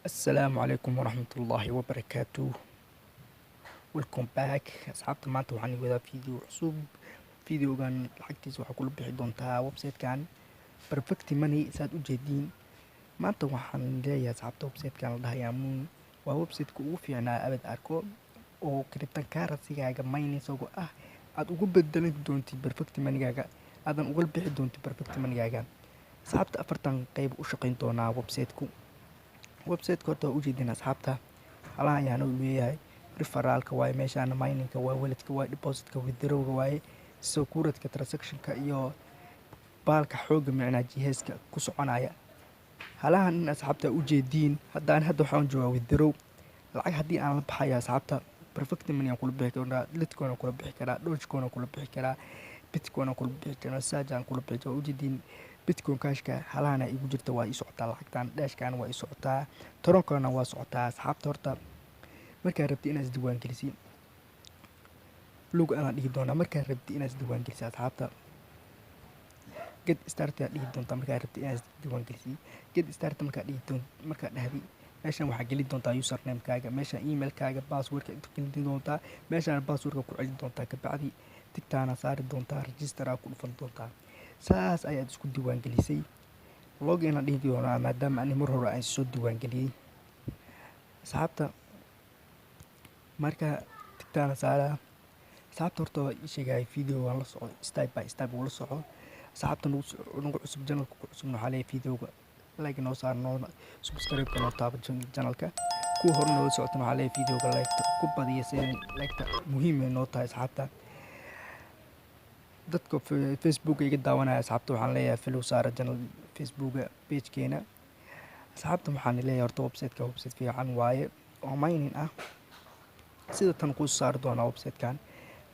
السلام عليكم ورحمة الله وبركاته. welcome back asxaabta. maanta waxaan idin wadaa video cusub. videogan lacagtiisa waxaa kula bixi doontaa website-kan perfect money saad u jeediin. maanta waxaan leeyahay asxaabta website-kan la dhahay Amuun waa website-ka ugu fiicnaa abad arko oo cryptocurrency-gaaga mining-isagoo ah aad ugu bedelan doontid perfect money-gaaga, aadan uga bixi doontid perfect money-gaaga. asxaabta afartan qayb u shaqayn doonaa website-ku. website-ka horta waa u jeedin asxaabta halaha ayaana u leeyahay referralka waaye, meeshaana miningka waa, walletka waa, depositka withdrawga waaye, securedka transactionka iyo baalka xooga micnaa jiheeska ku soconaya. halahan in asxaabta u jeediin hadda waxaan joogaa withdraw. lacag haddii aan la baxayo asxaabta perfect money aan kula bixi karaa, Litecoin aan kula bixi karaa, Dogecoin aan kula bixi karaa, Bitcoin aan kula bixi karaa, Sage aan kula bixi karaa. u jeediin Bitcoin cashka halahana igu jirta waa ii socotaa, lacagtan Dashkan waa ii socotaa, Tronkana waa socotaa. asxaabta horta markaa rabti inaad isdiiwaan gelisiin log aan dhihi doonaa. markaa rabti inaad isdiiwaan gelisiin asxaabta get start aad dhihi doontaa. markaa rabti inaad isdiiwaan gelisiin get start markaa dhihi doontaa. markaa dhahdi meeshan waxaa gelin doontaa username-kaaga, meeshan email-kaaga, password-ka inta gelin doontaa, meeshaan password-ka ku celin doontaa, kabacdi tigtaana saari doontaa, register aad ku dhufan doontaa. saas ayaad isku diiwaan gelisay. login aan dhihi doonaa maadaama ani mar hore aan soo diiwaan geliyey. asxaabta marka tigtaana saara. asxaabta horta waa ii sheegay video waan la soco step by step wala soco. asxaabta nagu cusub channelka ku cusub waxaa leeyahay videoga like noo saar, noo subscribe noo taabo channelka. kuwa hore noo socotana waxaa leeyahay videoga like ku badiya si like muhiim ay noo tahay. asxaabta dadka Facebook iga daawanaya asxaabta waxaan leeyahay follow saara channel Facebook page-keena. asxaabta waxaan leeyahay horta website-ka website fiican waaye oo mining ah. sida tan ku saar doona website-kan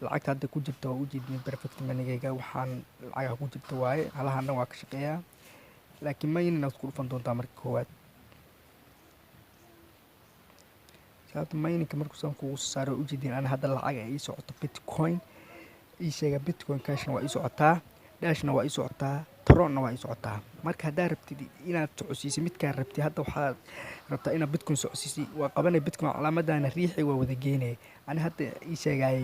lacagta hadda ku jirta waa u jeedin perfect money-gayga, waxaan lacag ku jirta waaye halahana waa ka shaqeeyaa, laakiin mining aad ku dhufan doontaa marka koowaad. sababta mining-ka markuu san kugu saaro u jeedin ana hadda lacag ay socoto Bitcoin ii sheega. Bitcoin cashna waa ii socotaa, Dashna waa ii socotaa, Tronna waa ii socotaa. marka haddaa rabtid inaad socodsiisid midkaa rabtid, hadda waxaad rabtaa inaad Bitcoin socodsiisid, waa qabanay Bitcoin calaamadana riixi waa wada geynay. ani hadda ii sheegay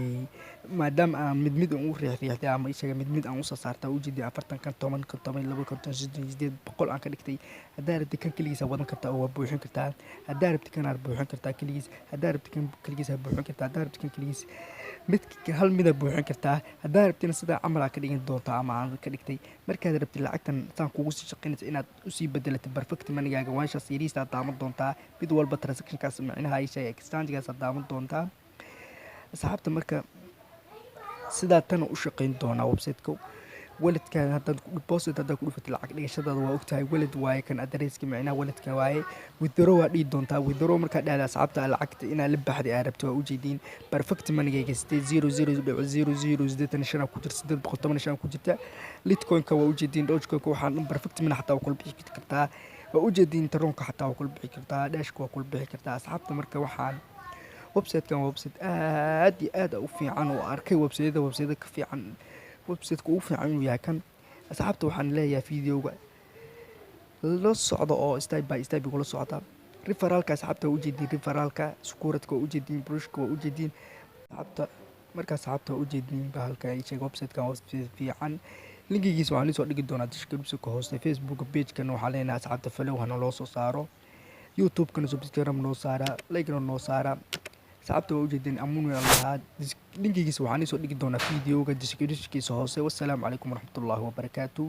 maadaama aan mid aan u riixday ama ii sheegay mid aan u soo saartay u jeedin 40 kan 10 kan 12 kan 8 boqol aan ka dhigtay. haddaa rabtid kan kaligiisa wadan kartaa oo waa buuxin kartaa, haddaa rabtid kan aad buuxin kartaa kaligiis, haddaa rabtid kan kaligiisa buuxin kartaa, haddaa rabtid kan kaligiis hal mid aad buuxin kartaa, haddaa rabtidna sida camal aad ka dhigin doontaa ama aan ka dhigtay. markaad rabtid lacagtan saan kugu sii shaqaynaysa inaad u sii bedelatid perfect money-gaaga waashaas yariista aad daawan doontaa, mid walba transactionkaas micnaha ii sheegay exchange-gaas aad daawan doontaa. asxaabta marka sidaa tan u shaqayn doonaa website-ka. walletka haddaad deposit haddaad ku dhufatid lacag dhigashadaada waa ogtahay wallet waaye, kan address-ka micnaha walletka waaye. withdraw waa dhihi doontaa. withdraw markaa dhahda asxaabta lacagta inaad la baxday aad rabto waa u jeediin perfect money-gayga 00.0085 ku jirta 815 ku jirta. Litecoin-ka waa u jeediin, Dogecoin-ka waxaan dhan perfect money xataa waa kula bixi kartaa, waa u jeediin Tronka xataa waa kula bixi kartaa, Dashka waa kula bixi kartaa. asxaabta marka waxaan website-kan waa website aad iyo aad u fiican oo arkay website ka fiican. website-ka ugu fiican inuu yahay kan. asxaabta waxaan leeyahay videoga la socdo oo step by step kula socda. referralka asxaabta waa u jeediin, referralka securedka waa u jeediin, brushka waa u jeediin. asxaabta waa u jeediin bahalka ay sheegay website-kan waa fiican. linkigiisa waxaan soo dhigi doonaa description-ka hooste. Facebook page-kana waxaan leenahay asxaabta follow hana loo soo saaro, YouTube-kana subscribe noo saara, like noo saara. asxaabta waa u jeedin Amuun lahaa linkigiisa waxaan soo dhigi doonaa videoga description-kiisa hoose. wassalaamu calaykum waraxmatullaahi wabarakaatuh.